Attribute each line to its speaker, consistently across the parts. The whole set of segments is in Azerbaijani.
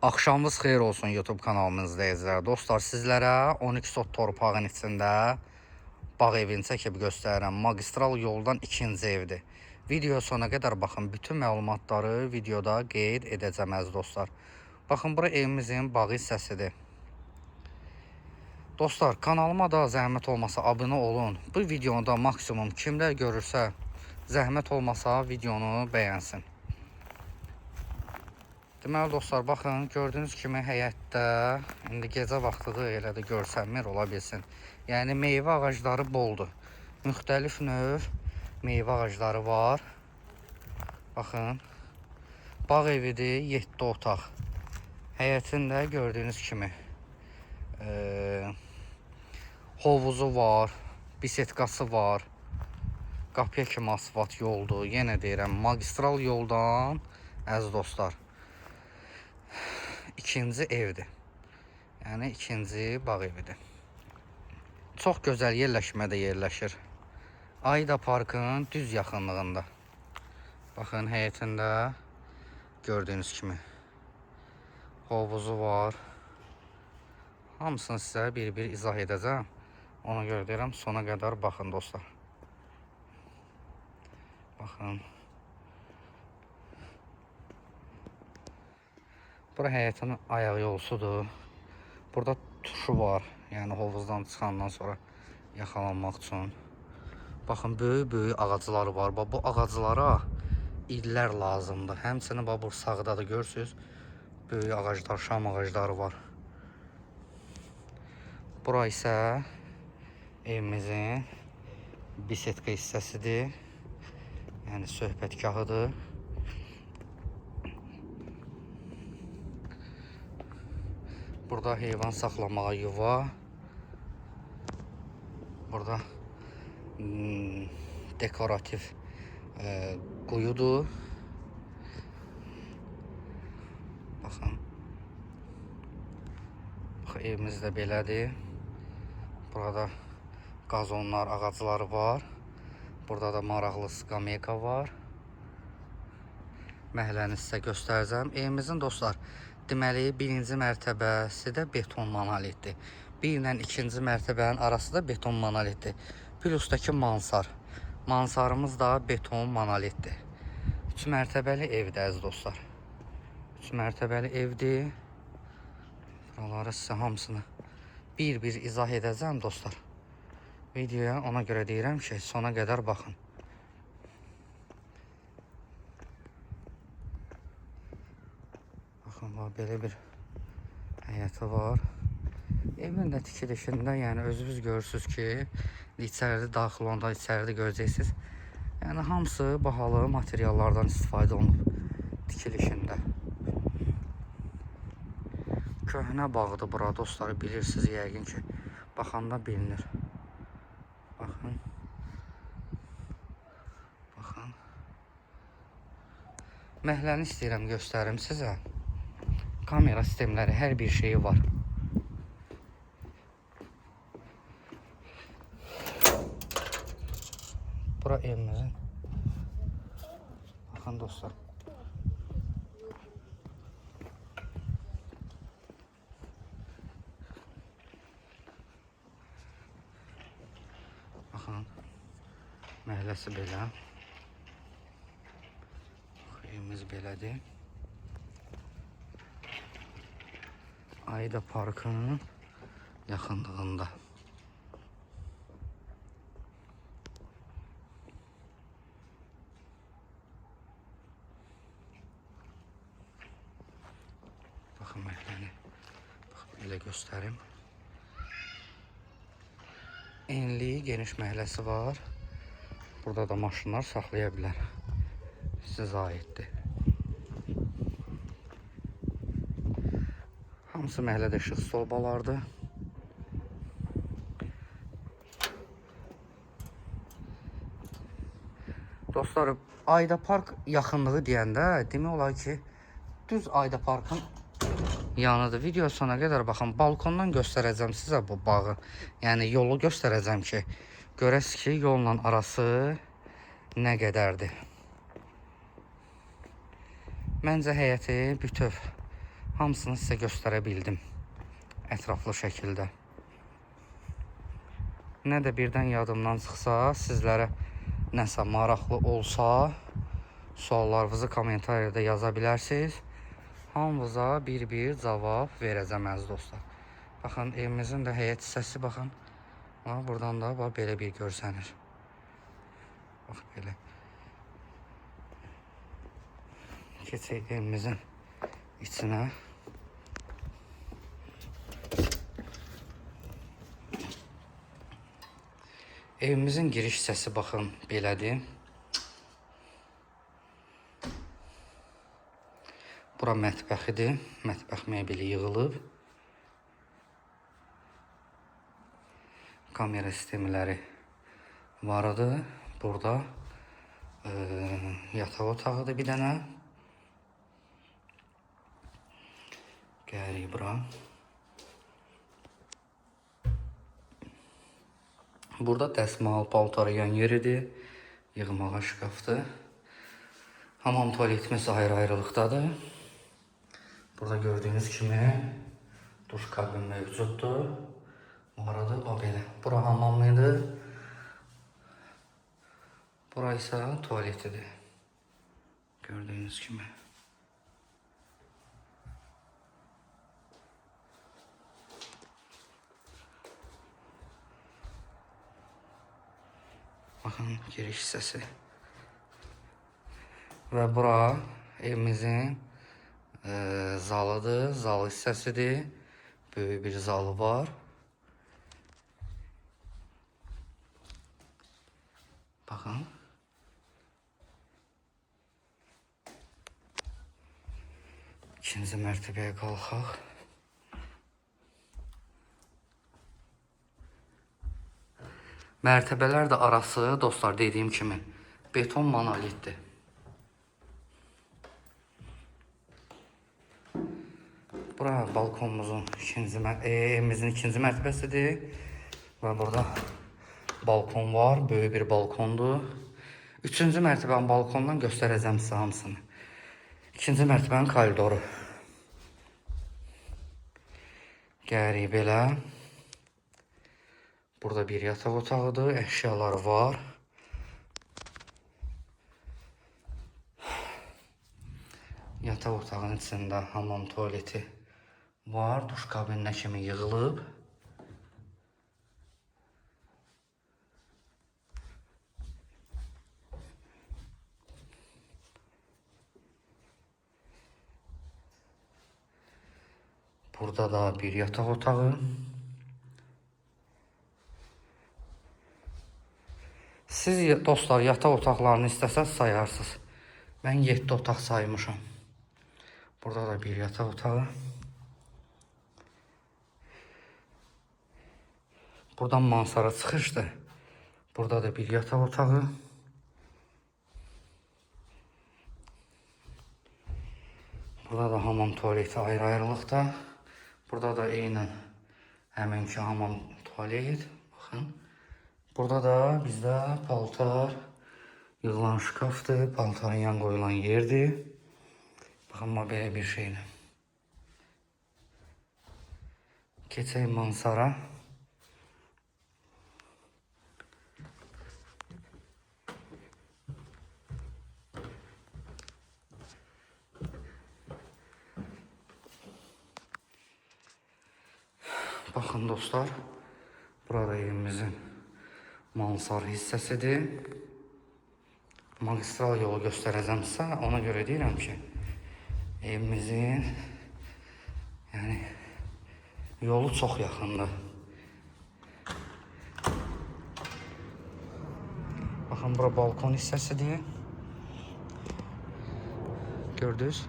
Speaker 1: Axşamınız xeyir olsun YouTube kanalımızda izləyicilər. Dostlar, sizlərə 12 sot torpağın içində bağ evini çəkib göstərirəm. Magistral yoldan ikinci evdir. Video sona qədər baxın. Bütün məlumatları videoda qeyd edəcəm əziz dostlar. Baxın, bura evimizin bağı hissəsidir. Dostlar, kanalıma da zəhmət olmasa abunə olun. Bu videoda maksimum kimlər görürsə, zəhmət olmasa videonu bəyənsin. Deməli dostlar, baxın, gördüyünüz kimi həyətdə indi gecə vaxtıdır, elə də görsənmir ola bilsin. Yəni meyvə ağacları boldur. Müxtəlif növ meyvə ağacları var. Baxın, bağ evidir, 7 otaq. Həyətində gördüyünüz kimi hovuzu var, bisetkası var. Qapıya kimi asfalt yoldur. Yenə deyirəm, magistral yoldan əziz dostlar. İkinci evdir. Yəni ikinci bağ evidir. Çox gözəl yerləşmədə yerləşir. Ayda parkın düz yaxınlığında. Baxın, həyətində gördüyünüz kimi hovuzu var. Hamısını sizə bir-bir izah edəcəm. Ona görə deyirəm, sona qədər baxın dostlar. Baxın. Bura həyətin ayaq yolsudur. Burada tuşu var. Yəni hovuzdan çıxandan sonra yaxalanmaq üçün. Baxın, böyük-böyük ağacları var. Bu ağaclara illər lazımdır. Həmçinin bu sağda da görürsünüz. Böyük ağaclar, şam ağacları var. Bura isə evimizin bisetka hissəsidir. Yəni söhbətgahıdır. Burada heyvan saxlamağa yuva. Burada dekoratif quyudur. Baxın. Evimiz də belədir. Burada qazonlar, ağacları var. Burada da maraqlı skameyka var. Məhləni sizə göstərəcəm. Evimizin dostlar, deməli, birinci mərtəbəsi də beton monolitdir. Bir ilə ikinci mərtəbənin arası da beton monolitdir. Plusdakı mansar. Mansarımız da beton monolitdir. 3 mərtəbəli evdir əziz dostlar. 3 mərtəbəli evdir. Buraları sizə hamısını bir-bir izah edəcəm dostlar. Videoya ona görə deyirəm ki, sona qədər baxın. Baxın, belə bir həyəti var. Evin də tikilişində, yəni özünüz görürsünüz ki, içəridə daxil olanda içəridə görəcəksiniz. Yəni hamısı bahalı materiallardan istifadə olunub tikilişində. Köhnə bağdır bura dostlar, bilirsiniz yəqin ki, baxanda bilinir. Baxın. Baxın. Məhləni istəyirəm göstərim sizə. Kamera sistemləri, hər bir şeyi var. Bura evimizin. Baxın dostlar. Baxın. Məhəlləsi belə. Evimiz belədir. Ayda parkının yaxınlığında. Baxın məhləni. Belə göstərim. Enli, geniş məhəlləsi var. Burada da maşınlar saxlaya bilər. Sizə aiddir. Hamısı məhəllədə işıq stolbalardır. Dostlar, Ayda Park yaxınlığı deyəndə demək olar ki, düz Ayda Parkın yanıdır. Video sona qədər baxın, balkondan göstərəcəm sizə bu bağı. Yəni yolu göstərəcəm ki, görəsiz ki, yolla arası nə qədərdir. Məncə həyəti bütöv Hamısını sizə göstərə bildim ətraflı şəkildə. Nə də birdən yadımdan çıxsa, sizlərə nəsə maraqlı olsa, suallarınızı kommentariyada yaza bilərsiniz. Hamınıza bir-bir cavab verəcəm əziz dostlar. Baxın, evimizin də həyət hissəsi, baxın. Buradan da bax, belə bir görsənir. Bax, belə. Keçək evimizin içinə. Evimizin giriş hissəsi, baxın, belədir. Bura mətbəxidir. Mətbəx mebeli yığılıb. Kamera sistemləri vardı. Burada yataq otağıdır bir dənə. Gəlirik bura. Burada dəsmal, paltar yan yeridir. Yığmağa şkafdır. Hamam tualetimiz ayrı-ayrılıqdadır. Burada gördüyünüz kimi duş kabin mövcuddur. Bu arada belə. Bura hamamlıdır. Bura isə tualetidir. Gördüyünüz kimi. Baxın, giriş hissəsi. Və bura evimizin zalıdır, zal hissəsidir. Böyük bir zalı var. Baxın. İkinci mərtəbəyə qalxaq. Mərtəbələr də arası, dostlar, dediyim kimi beton monolitdir. Bura balkonumuzun evimizin ikinci mərtəbəsidir. Və burada balkon var, böyük bir balkondur. Üçüncü mərtəbənin balkondan göstərəcəm sizə hamısını. İkinci mərtəbənin koridoru. Gəlirik belə. Burada bir yataq otağıdır, əşyalar var. Yataq otağının içində hamam tualeti var. Duş kabininə kimi yığılıb. Burada da bir yataq otağı. Siz dostlar yataq otaqlarını istəsəz sayarsınız. Mən 7 otaq saymışam. Burada da bir yataq otağı. Buradan mansara çıxışdır. Burada da bir yataq otağı. Burada da hamam tualeti ayrı-ayrılıqda. Burada da eynən həminki hamam tualet. Baxın. Burada da bizdə paltar yığılan şkafdır. Paltarın yan qoyulan yerdir. Baxın, belə bir şeydir. Keçək mansara. Baxın dostlar, burada evimizin mansar hissəsidir. Magistral yolu göstərəcəmsə, ona görə deyirəm ki, evimizin yolu çox yaxındır. Baxın, bura balkon hissəsidir. Gördünüz?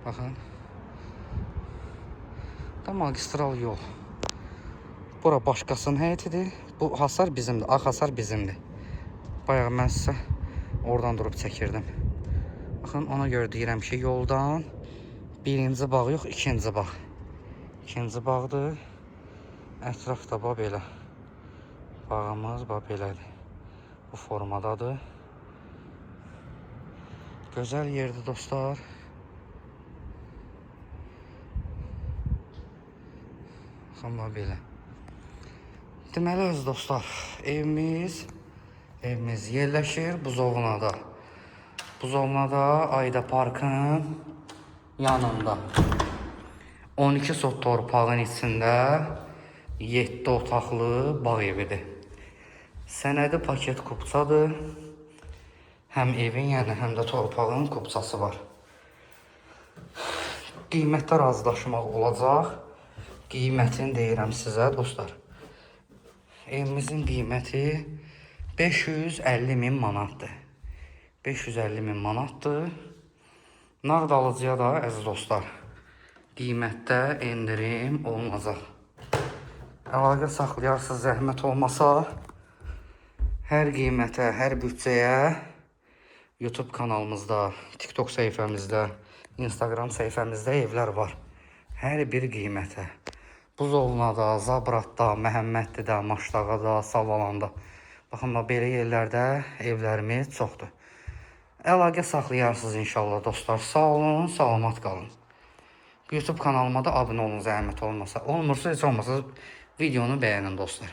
Speaker 1: Baxın. Da magistral yol. Bura başqasının həyətidir. Bu hasar bizimdir. Ağ hasar bizimdir. Bayağı mən sizə oradan durub çəkirdim. Baxın, ona görə deyirəm ki, yoldan birinci bağ yox, ikinci bağ. İkinci bağdır. Ətrafda bax belə. Bağımız bax belədir. Bu formadadır. Gözəl yerdir dostlar. Baxın bax belə. Deməli əziz dostlar, evimiz yerləşir Buzovnada. Buzovnada Ayda Parkın yanında. 12 sot torpağın içində 7 otaqlı bağ evidir. Sənədi paket kupçadır. Həm evin, yəni həm də torpağın kupçası var. Qiymətdə razılaşmaq olacaq. Qiymətini deyirəm sizə dostlar. Evimizin qiyməti 550.000 manatdır. 550.000 manatdır. Nağd alıcıya da əziz dostlar, qiymətdə endirim olunacaq. Əlaqə saxlayarsınız zəhmət olmasa. Hər qiymətə, hər büdcəyə YouTube kanalımızda, TikTok səhifəmizdə, Instagram səhifəmizdə evlər var. Hər bir qiymətə. Buzovnada, Zabratda, Məhəmmədlidə, Maşdağada, Savalanda. Baxın, belə yerlərdə evlərimiz çoxdur. Əlaqə saxlayarsınız inşallah dostlar. Sağ olun, salamat qalın. YouTube kanalıma da abunə olun zəhmət olmasa. Olmursa heç olmasa videonu bəyənin dostlar.